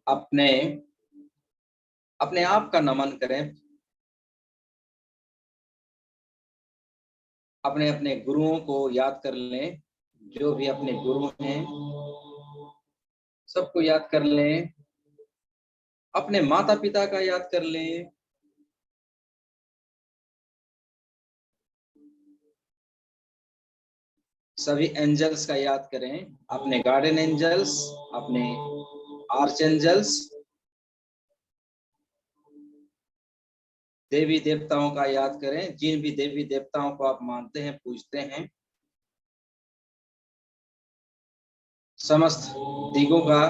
अपने अपने आप का नमन करें, अपने अपने गुरुओं को याद कर लें। जो भी अपने गुरु हैं सबको याद कर लें, अपने माता पिता का याद कर लें, सभी एंजल्स का याद करें, अपने गार्डन एंजल्स, अपने आर्च एंजल्स, देवी देवताओं का याद करें, जिन भी देवी देवताओं को आप मानते हैं, पूजते हैं। समस्त दिगों का,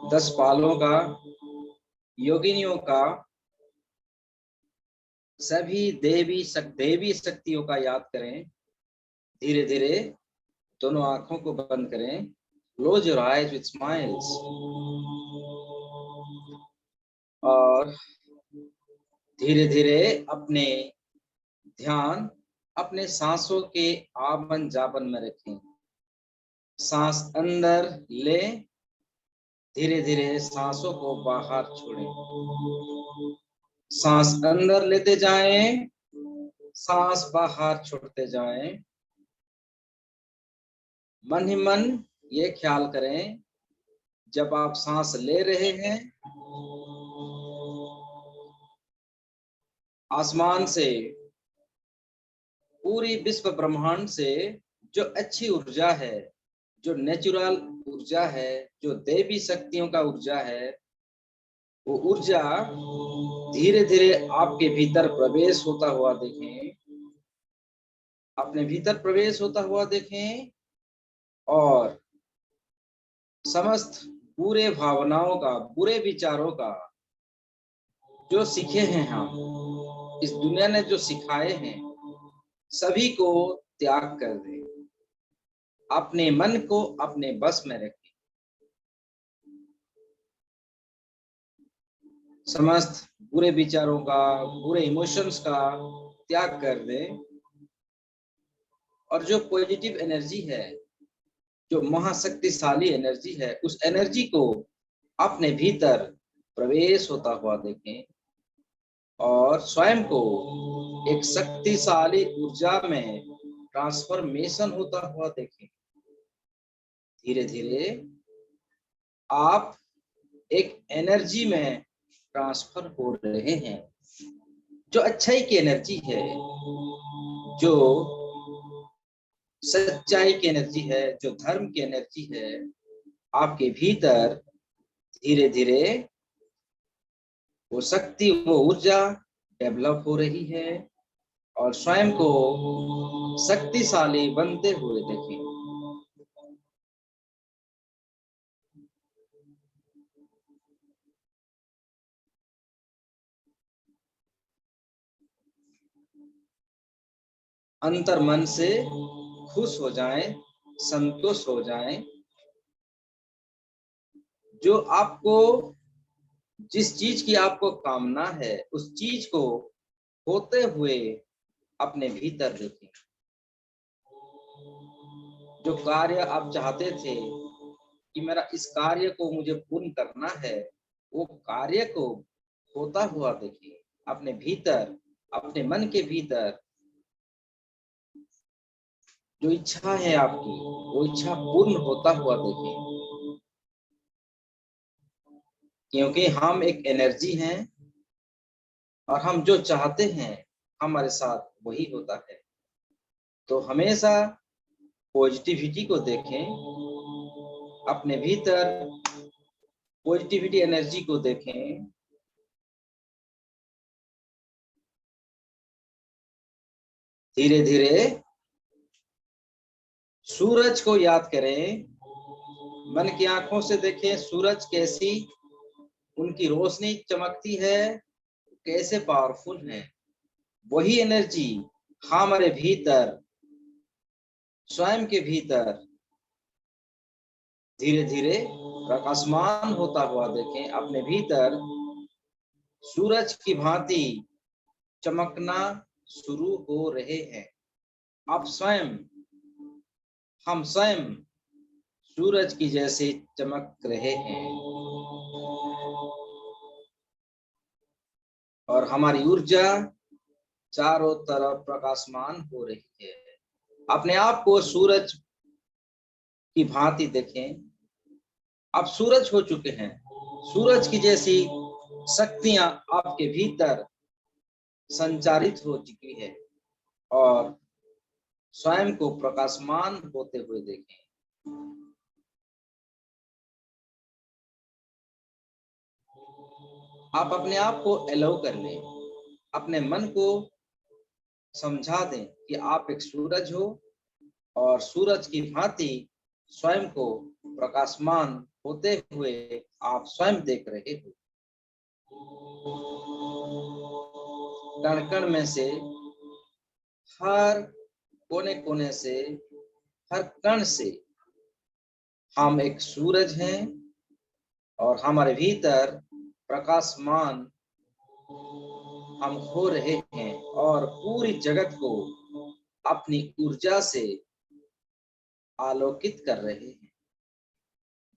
10 पालों का, योगिनियों का, सभी देवी शक्तियों का याद करें। धीरे धीरे दोनों आंखों को बंद करें। Close your eyes with smiles. और धीरे धीरे अपने ध्यान अपने सांसों के आवन जावन में रखें। सांस अंदर ले, धीरे धीरे सांसों को बाहर छोड़ें। सांस अंदर लेते जाएं, सांस बाहर छोड़ते जाएं। मन ही मन ये ख्याल करें, जब आप सांस ले रहे हैं, आसमान से, पूरी विश्व ब्रह्मांड से जो अच्छी ऊर्जा है, जो नेचुरल ऊर्जा है, जो देवी शक्तियों का ऊर्जा है, वो ऊर्जा धीरे धीरे आपके भीतर प्रवेश होता हुआ देखें। अपने भीतर प्रवेश होता हुआ देखें और समस्त बुरे भावनाओं का, बुरे विचारों का, जो सीखे हैं हम, इस दुनिया ने जो सिखाए हैं, सभी को त्याग कर दें। अपने मन को अपने बस में रखें। समस्त बुरे विचारों का, बुरे इमोशंस का त्याग कर दें और जो पॉजिटिव एनर्जी है, जो महाशक्तिशाली एनर्जी है, उस एनर्जी को अपने भीतर प्रवेश होता हुआ देखें और स्वयं को एक शक्तिशाली ऊर्जा में ट्रांसफॉर्मेशन होता हुआ देखें। धीरे धीरे आप एक एनर्जी में ट्रांसफर हो रहे हैं, जो अच्छाई की एनर्जी है, जो सच्चाई की एनर्जी है, जो धर्म की एनर्जी है। आपके भीतर धीरे धीरे वो शक्ति, वो ऊर्जा डेवलप हो रही है और स्वयं को शक्तिशाली बनते हुए देखें। अंतर मन से खुश हो जाएं, संतुष्ट हो जाएं। जो आपको, जिस चीज की आपको कामना है, उस चीज को होते हुए अपने भीतर देखें। जो कार्य आप चाहते थे कि मेरा इस कार्य को मुझे पूर्ण करना है, वो कार्य को होता हुआ देखें। अपने भीतर, अपने मन के भीतर जो इच्छा है आपकी, वो इच्छा पूर्ण होता हुआ देखें। क्योंकि हम एक एनर्जी हैं और हम जो चाहते हैं हमारे साथ वही होता है। तो हमेशा पॉजिटिविटी को देखें, अपने भीतर पॉजिटिविटी एनर्जी को देखें। धीरे धीरे सूरज को याद करें। मन की आंखों से देखें सूरज कैसी उनकी रोशनी चमकती है, कैसे पावरफुल है। वही एनर्जी हमारे भीतर, स्वयं के भीतर धीरे धीरे प्रकाशमान होता हुआ देखें। अपने भीतर सूरज की भांति चमकना शुरू हो रहे हैं। आप स्वयं, हम स्वयं सूरज की जैसे चमक रहे हैं। और हमारी ऊर्जा चारों तरफ प्रकाशमान हो रही है। अपने आप को सूरज की भांति देखें। आप सूरज हो चुके हैं। सूरज की जैसी शक्तियां आपके भीतर संचारित हो चुकी है और स्वयं को प्रकाशमान होते हुए देखें। आप अपने आप को अलाउ कर लें, अपने मन को समझा दें कि आप एक सूरज हो और सूरज की भांति स्वयं को प्रकाशमान होते हुए आप स्वयं देख रहे हो। कण कण में से, हर कोने कोने से, हर कण से हम एक सूरज हैं और हमारे भीतर प्रकाशमान हम हो रहे हैं और पूरी जगत को अपनी ऊर्जा से आलोकित कर रहे हैं।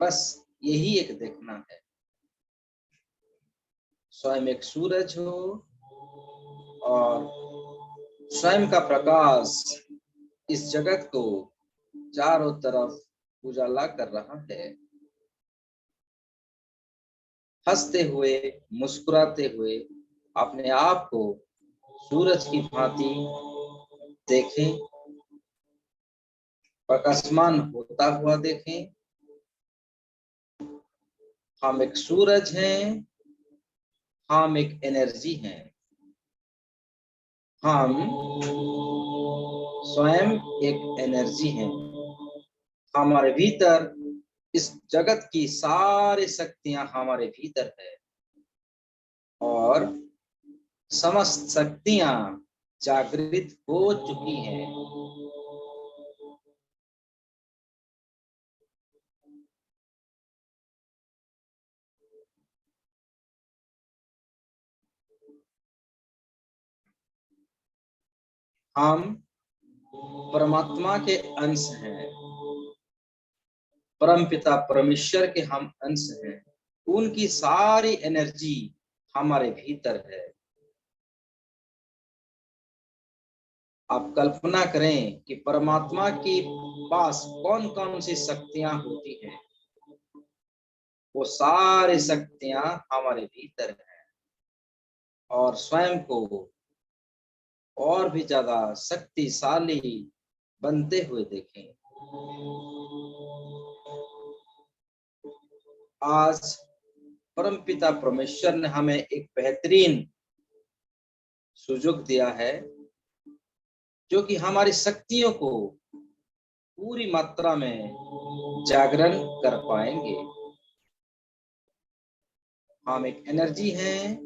बस यही एक देखना है। स्वयं एक सूरज हो और स्वयं का प्रकाश इस जगत को चारों तरफ उजाला कर रहा है। हंसते हुए, मुस्कुराते हुए अपने आप को सूरज की भांति देखें, प्रकाशमान होता हुआ देखें। हम एक सूरज हैं, हम एक एनर्जी हैं। हम स्वयं एक एनर्जी हैं। हमारे भीतर इस जगत की सारी शक्तियां हमारे भीतर है और समस्त शक्तियां जागृत हो चुकी हैं। हम परमात्मा के अंश हैं, परमपिता परमेश्वर के हम अंश हैं। उनकी सारी एनर्जी हमारे भीतर है। आप कल्पना करें कि परमात्मा के पास कौन कौन सी शक्तियां होती हैं। वो सारी शक्तियां हमारे भीतर हैं और स्वयं को और भी ज्यादा शक्तिशाली बनते हुए देखें। आज परमपिता परमेश्वर ने हमें एक बेहतरीन सुयोग दिया है जो कि हमारी शक्तियों को पूरी मात्रा में जागरण कर पाएंगे। हम एक एनर्जी हैं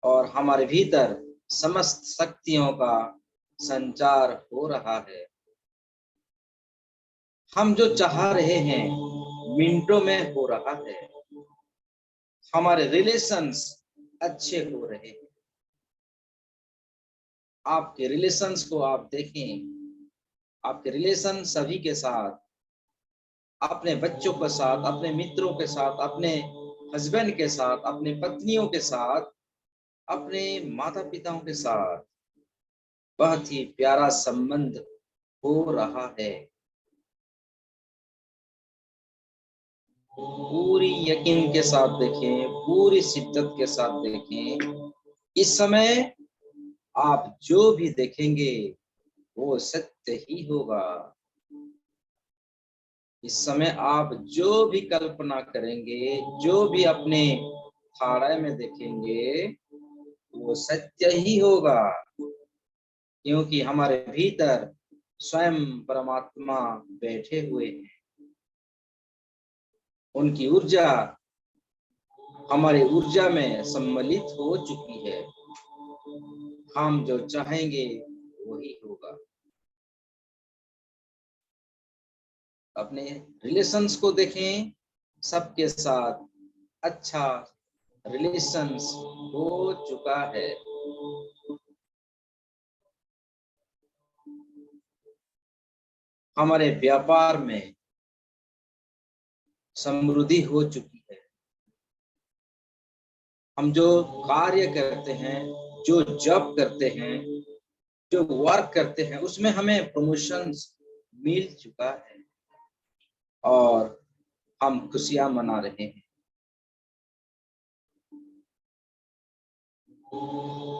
और हमारे भीतर समस्त शक्तियों का संचार हो रहा है। हम जो चाह रहे हैं मिनटों में हो रहा है। हमारे रिलेशंस अच्छे हो रहे हैं। आपके रिलेशंस को आप देखें। आपके रिलेशन सभी के साथ, अपने बच्चों के साथ, अपने मित्रों के साथ, अपने हस्बैंड के साथ, अपने पत्नियों के साथ, अपने माता पिताओं के साथ बहुत ही प्यारा संबंध हो रहा है। पूरी यकीन के साथ देखें, पूरी शिद्दत के साथ देखें। इस समय आप जो भी देखेंगे वो सत्य ही होगा। इस समय आप जो भी कल्पना करेंगे, जो भी अपने थाड़े में देखेंगे वो सत्य ही होगा, क्योंकि हमारे भीतर स्वयं परमात्मा बैठे हुए हैं। उनकी ऊर्जा हमारी ऊर्जा में सम्मिलित हो चुकी है। हम जो चाहेंगे वही होगा। अपने रिलेशंस को देखें, सबके साथ अच्छा रिलेशंस हो चुका है। हमारे व्यापार में समृद्धि हो चुकी है। हम जो कार्य करते हैं, जो जॉब करते हैं, जो वर्क करते हैं, उसमें हमें प्रमोशन मिल चुका है और हम खुशियां मना रहे हैं।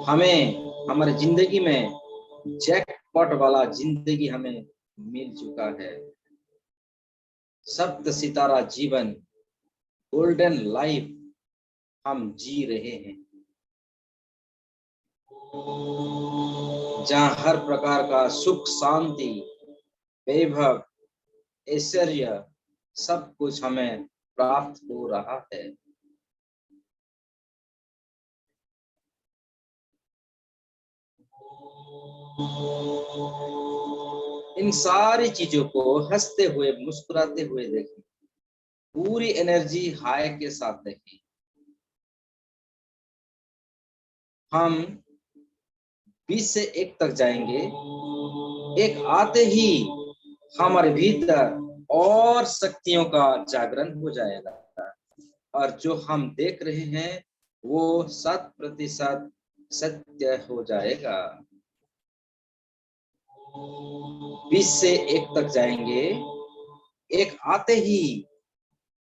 हमें हमारी जिंदगी में जैकपॉट वाला जिंदगी हमें मिल चुका है। सप्त सितारा जीवन, गोल्डन लाइफ हम जी रहे हैं, जहां हर प्रकार का सुख, शांति, वैभव, ऐश्वर्य सब कुछ हमें प्राप्त हो रहा है। इन सारी चीजों को हंसते हुए, मुस्कुराते हुए देखें, पूरी एनर्जी हाई के साथ देखें। हम 20 से 1 तक जाएंगे। एक आते ही हमारे भीतर और शक्तियों का जागरण हो जाएगा और जो हम देख रहे हैं वो 100% सत्य हो जाएगा। 20 से 1 तक जाएंगे। एक आते ही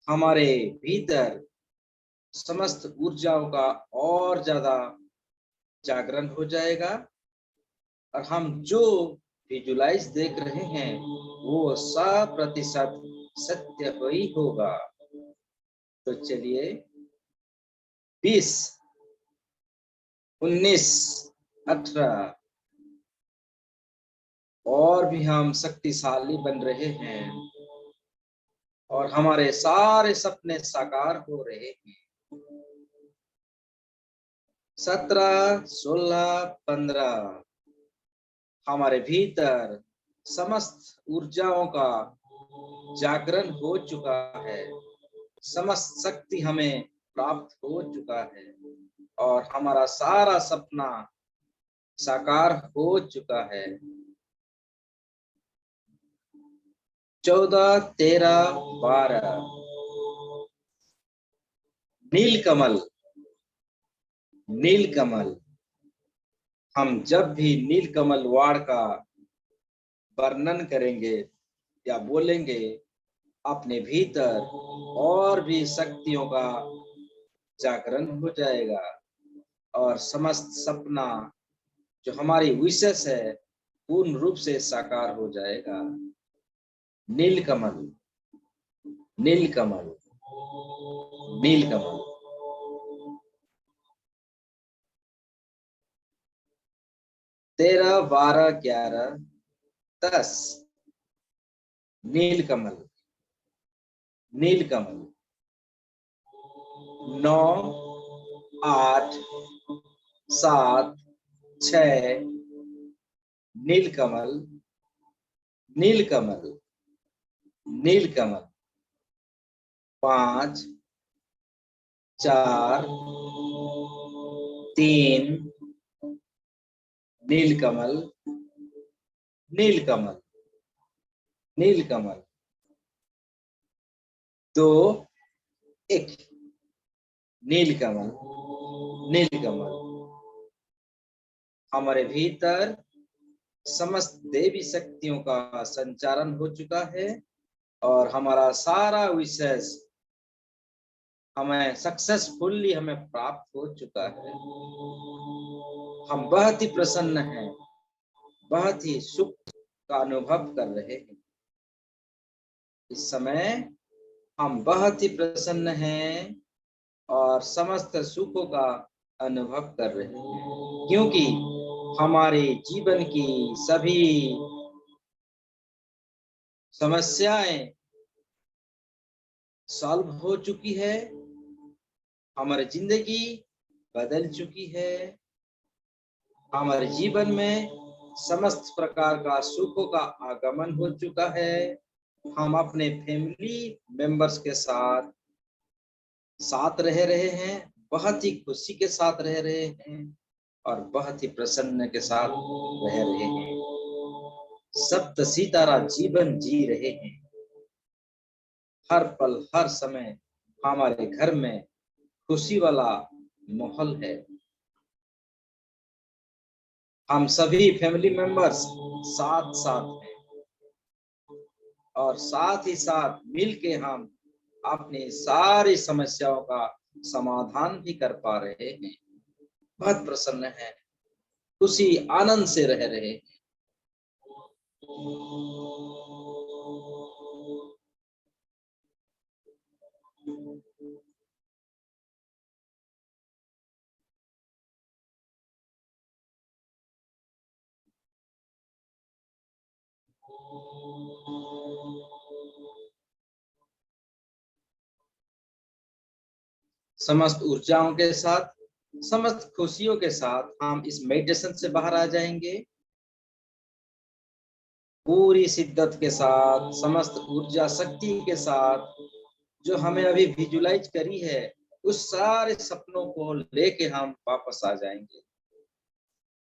हमारे भीतर समस्त ऊर्जाओं का और ज्यादा जागरण हो जाएगा और हम जो विजुलाइज देख रहे हैं वो 100% सत्य ही होगा। तो चलिए 20, 19, 18 और भी हम शक्तिशाली बन रहे हैं और हमारे सारे सपने साकार हो रहे हैं। 17, 16, 15 हमारे भीतर समस्त ऊर्जाओं का जागरण हो चुका है, समस्त शक्ति हमें प्राप्त हो चुका है और हमारा सारा सपना साकार हो चुका है। 14, 13, 12 नीलकमल, नीलकमल। हम जब भी नीलकमल वाड़ का वर्णन करेंगे या बोलेंगे, अपने भीतर और भी शक्तियों का जागरण हो जाएगा और समस्त सपना जो हमारी विशेष है पूर्ण रूप से साकार हो जाएगा। नीलकमल, नीलकमल, नीलकमल। 13, 12, 11, 10 नीलकमल, नीलकमल। 9, 8, 7, 6 नीलकमल, नीलकमल, नीलकमल। 5, 4, 3 नीलकमल, नीलकमल, नीलकमल। 2, 1 नीलकमल, नीलकमल। हमारे भीतर समस्त देवी शक्तियों का संचारण हो चुका है और हमारा सारा विशेष हमें सक्सेसफुली हमें प्राप्त हो चुका है। हम बहुत ही प्रसन्न हैं, बहुत ही सुख का अनुभव कर रहे हैं। इस समय हम बहुत ही प्रसन्न हैं और समस्त सुखों का अनुभव कर रहे हैं क्योंकि हमारे जीवन की सभी समस्याएं सॉल्व हो चुकी है, हमारी जिंदगी बदल चुकी है, हमारे जीवन में समस्त प्रकार का सुखों का आगमन हो चुका है। हम अपने फैमिली मेंबर्स के साथ साथ रह रहे हैं, बहुत ही खुशी के साथ रह रहे हैं और बहुत ही प्रसन्न के साथ रह रहे हैं। सप्त सितारा जीवन जी रहे हैं। हर पल हर समय हमारे घर में खुशी वाला माहौल है। हम सभी फैमिली मेंबर्स साथ साथ हैं और साथ ही साथ मिलके हम अपनी सारी समस्याओं का समाधान भी कर पा रहे हैं। बहुत प्रसन्न है, खुशी आनंद से रह रहे हैं। समस्त ऊर्जाओं के साथ, समस्त खुशियों के साथ हम इस मेडिटेशन से बाहर आ जाएंगे। पूरी शिद्दत के साथ, समस्त ऊर्जा शक्ति के साथ जो हमें अभी विजुलाइज करी है, उस सारे सपनों को लेके हम वापस आ जाएंगे।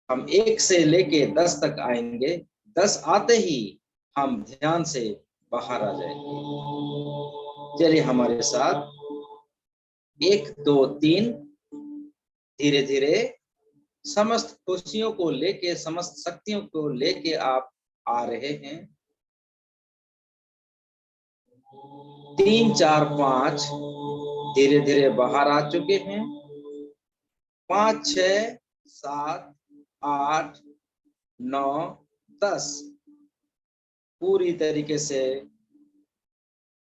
हम 1 से लेके 10 तक आएंगे। 10 आते ही हम ध्यान से बाहर आ जाएंगे। चलिए हमारे साथ 1 2 3 धीरे धीरे समस्त खुशियों को लेके, समस्त शक्तियों को लेके आप आ रहे हैं। 3 4 5 धीरे धीरे बाहर आ चुके हैं। 5 6 7 8 9 10 पूरी तरीके से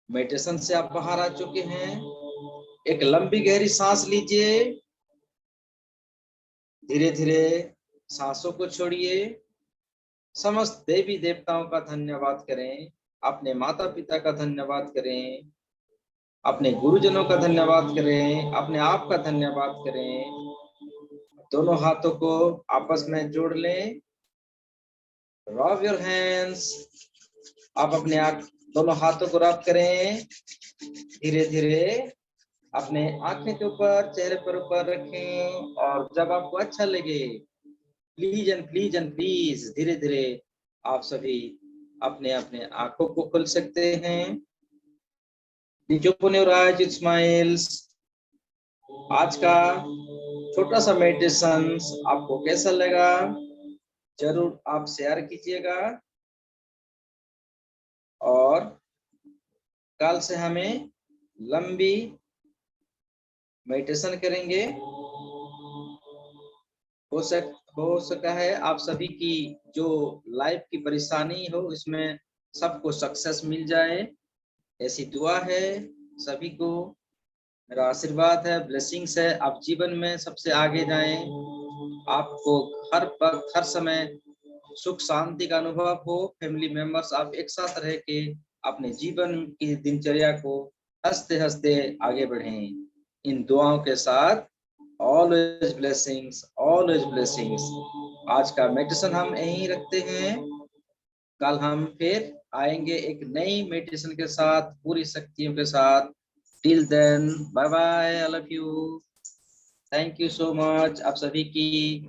मेडिटेशन से आप बाहर आ चुके हैं। एक लंबी गहरी सांस लीजिए। धीरे धीरे सांसों को छोड़िए। समस्त देवी देवताओं का धन्यवाद करें, अपने माता पिता का धन्यवाद करें, अपने गुरुजनों का धन्यवाद करें, अपने आप का धन्यवाद करें। दोनों हाथों को आपस में जोड़ लें। Rub your hands. आप अपने दोनों हाथों को रब करें। धीरे धीरे अपने आंखें के ऊपर, चेहरे पर ऊपर रखें और जब आपको अच्छा लगे प्लीज एंड प्लीज धीरे धीरे आप सभी अपने अपने आंखों को खोल सकते हैं। Open your eyes with smiles. आज का छोटा सा मेडिटेशन आपको कैसा लगा जरूर आप शेयर कीजिएगा और कल से हमें लंबी मेडिटेशन करेंगे। हो सका है आप सभी की जो लाइफ की परेशानी हो इसमें सबको सक्सेस मिल जाए, ऐसी दुआ है सभी को। मेरा आशीर्वाद है, ब्लेसिंग्स है, आप जीवन में सबसे आगे जाएं। आपको हर वक्त हर समय सुख शांति का अनुभव हो। फैमिली मेंबर्स आप एक साथ रह के अपने जीवन की दिनचर्या को हंसते हंसते आगे बढ़ें। इन दुआओं के साथ ऑलवेज ब्लेसिंग्स, ऑलवेज ब्लेसिंग्स। आज का मेडिटेशन हम यहीं रखते हैं। कल हम फिर आएंगे एक नई मेडिटेशन के साथ, पूरी शक्तियों के साथ। Till then bye bye, I love you, thank you so much आप सभी की